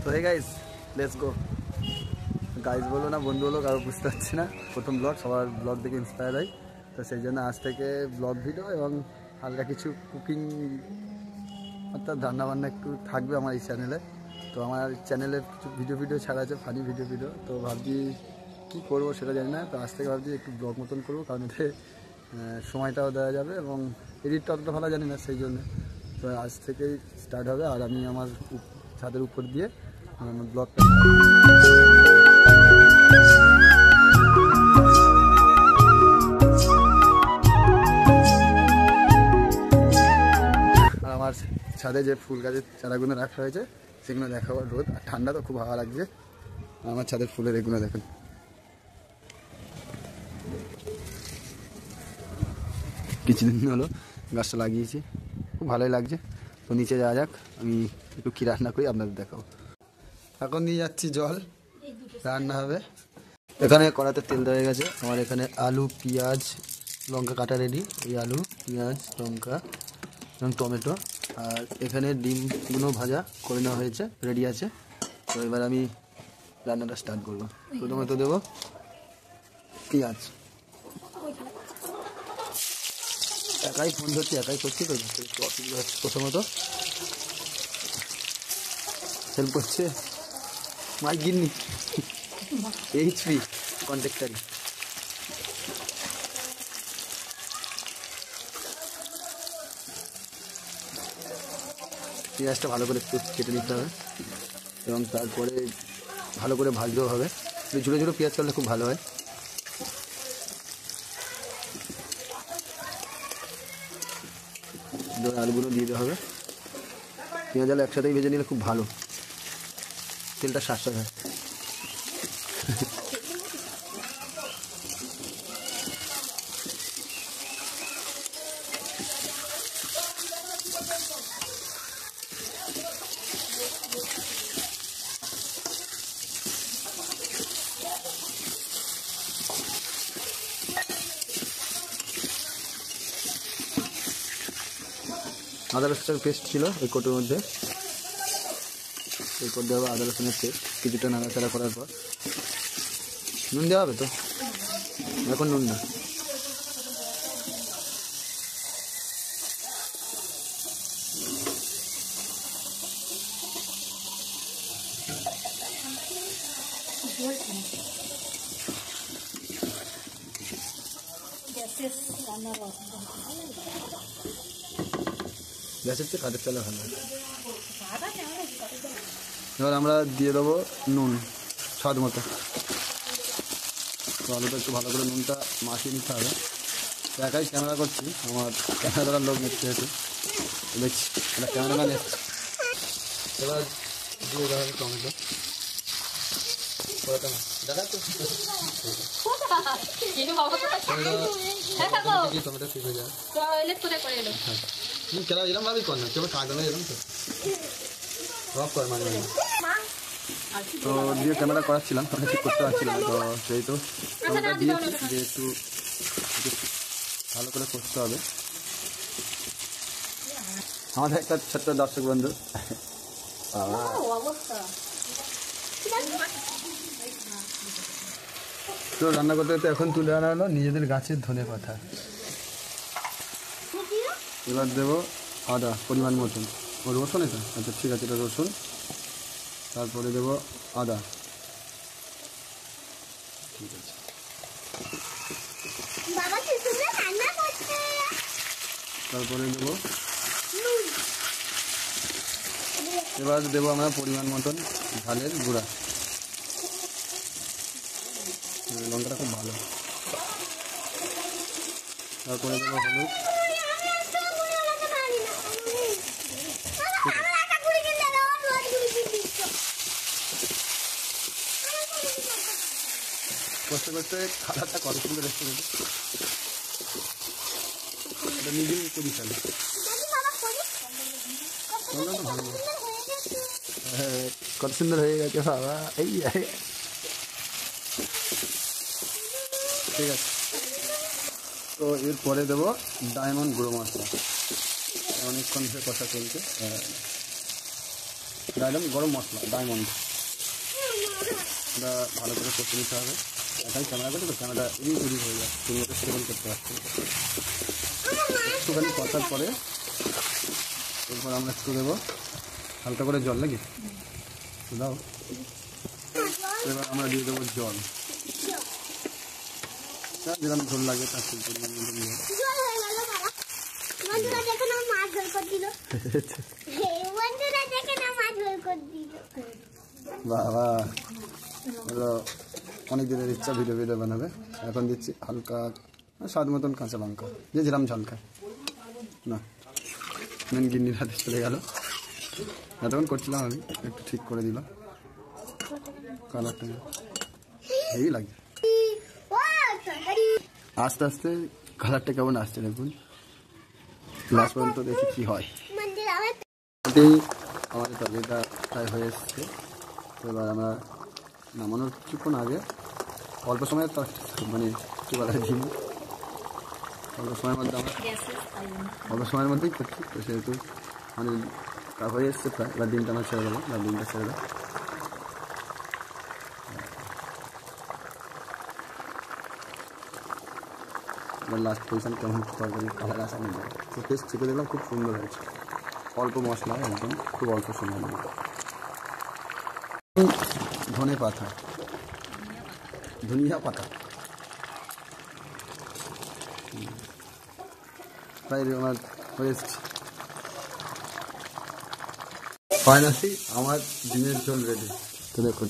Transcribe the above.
তো hey guys, let's go. Guys বলো না বন্ধু বলো, কারো বুঝতে পারছি না। প্রথম ব্লগ, সবার ব্লগ দেখে ইন্সপায়ার হয়, তো সেই জন্য আজ থেকে ব্লগ ভিডিও এবং হালকা কিছু কুকিং অর্থাৎ রান্নাবান্না একটু থাকবে আমার এই চ্যানেলে। তো আমার চ্যানেলে কিছু ভিডিও ছাড়া আছে, ফানি ভিডিও। তো ভাবছি কী করবো সেটা জানি না, তো আজ থেকে ভাবছি একটু ব্লগ মতন করবো, কারণ এতে সময়টাও দেওয়া যাবে এবং এডিটটা অতটা ভালো জানি না, সেই জন্য। তো আজ থেকেই স্টার্ট হবে, আর আমি আমার ছাদের উপর দিয়ে ব্লগটা আর আমার ছাদে যে ফুল গাছের চারাগুলো রাখা হয়েছে সেগুলো দেখাবো। রোদ আর ঠান্ডা তো খুব ভালো লাগছে। আমার ছাদের ফুলের এগুলো দেখুন, কিছুদিন হলো গাছটা লাগিয়েছি, খুব ভালোই লাগছে। তো নিচে যাওয়া যাক, আমি একটু কী রান্না করি আপনাদের দেখাবো। এখন নিয়ে যাচ্ছি জল, রান্না হবে। এখানে কড়াতে তেল দেওয়া গেছে আমার। এখানে আলু, পেঁয়াজ, লঙ্কা কাটা রেডি। এই আলু, পেঁয়াজ, লঙ্কা এবং টমেটো, আর এখানে ডিমগুলো ভাজা করে নেওয়া হয়েছে, রেডি আছে। তো এবার আমি রান্নাটা স্টার্ট করবো। প্রথমত দেবো পেঁয়াজ। একাই ফোন ধরছি, একাই করছি, তো একটু অসুবিধা হচ্ছে। প্রথমত হেল্প করছে মাই গিন্নি, এইচপি কন্ট্রাক্টারি। পেঁয়াজটা ভালো করে একটু কেটে নিতে হবে এবং তারপরে ভালো করে ভাজতেও হবে। ঝুড়ো ঝুড়ো পেঁয়াজ করলে খুব ভালো হয়। আলুগুলো দিয়ে দিতে হবে। পেঁয়াজ আলু একসাথেই ভেজে নিলে খুব ভালো, তেলটা সাশ্রয় হয়। আদা রসুনের পেস্ট ছিল ওই কোটোর মধ্যে, এরপর দেওয়া হবে আদা রসুনের পেস্ট। কিছুটা নাড়াচাড়া করার পর নুন দেওয়া হবে। তো এখন নুন না, গ্যাসের চেয়ে কাঠের চালে ভালো। এবার আমরা দিয়ে দেবো নুন স্বাদ মতো। তো আলুটা একটু ভালো করে নুনটা মাখিয়ে নিতে হবে। একাই ক্যামেরা করছি, আমার ক্যামেরা ধরার লোক নিচ্ছে, একটু দেখছি এটা ক্যামেরাম্যান এসছে। এবার দিয়ে দেওয়া হবে টমেটো। টমেটো ঠিক হয়ে যায়। কেন এরকম ভাবেই কর না, কেউ কাগজে এরকম তো সব করে মাঝে মাঝে। তো দিয়ে ক্যামেরা করাচ্ছিলাম, ঠিক করতে পারছিলাম। তো সেই তো টমেটো দিয়েছি, যে একটু ভালো করে করতে হবে। আমাদের একটা ছোট্ট দর্শক বন্ধু তো রান্না করতে করতে এখন তুলে আনা হলো নিজেদের গাছের ধনেপাতা। এবার দেবো আদা পরিমাণ মতন। ও রসুন, এটা আচ্ছা ঠিক আছে, এটা রসুন। তারপরে দেবো আদা, ঠিক আছে। তারপরে দেবো, এবার দেবো আমরা পরিমাণ মতন ঝালের গুঁড়া। লঙ্কাটা খুব ভালো। তারপরে দেবো হলুদ, করতে করতে খাবারটা কত সুন্দর এসে গেছে, এটা নিজেই করি ফেলে। ভালো, হ্যাঁ কত সুন্দর হয়ে গেছে বাবা। এই ঠিক আছে। তো এরপরে দেবো ডায়মন্ড গুঁড়ো মশলা। অনেকক্ষণ ধরে কষা চলছে। একদম গরম মশলা ডায়মন্ড, এটা ভালো করে কষে নিতে হবে। একাই ক্যামেরা করলে তো ক্যামেরা এদিক হয়ে যায়, তুমি ওটা সেবন করতে পারছো। একটুখানি কষার পরে এরপর আমরা একটু দেবো হালকা করে জল, নাকি দাও। এবার আমরা দিয়ে দেবো জল, যেরকম ঝোল লাগে তার থেকে পরিমাণ মতো দিয়ে। বাবা হলো অনেক দিনের ইচ্ছা ভিডিও বানাবে। এখন দিচ্ছি হালকা স্বাদ মতন কাঁচা লঙ্কা, যে যেরকম ঝাল খায় না। মেন গিন্নির হাতে চলে গেল, এতক্ষণ করছিলাম আমি, একটু ঠিক করে দিলাম কালারটা হেভি লাগে। আস্তে আস্তে কালারটা কেমন আসছে দেখুন, লাস্ট পর্যন্ত দেখি কি হয়। আমাদের তরকারিটা ফ্রাই হয়ে এসছে, এবার আমরা নামানোর কিছুক্ষণ আগে অল্প সময়ের মানে কী বলা হয় দিন, অল্প সময়ের মধ্যে আমরা অল্প সময়ের মধ্যেই করছি, তো সেহেতু মানে হয়ে এসছে প্রায়। এবার ডিমটা আমার ছেড়ে দেবো, এবার ডিমটা ছেড়ে দেবো। এবার লাস্ট পজিশন কেমন তরকারি কালার আসা নেই, তো টেস্ট চেপে দিলাম, খুব সুন্দর হয়েছে। অল্প মশলা, একদম খুব অল্প সময় নেই। ধনিয়া পাতা প্রায় আমার হয়ে এসছে। ফাইনালি আমার ডিমের ঝোল রেডি, তো দেখুন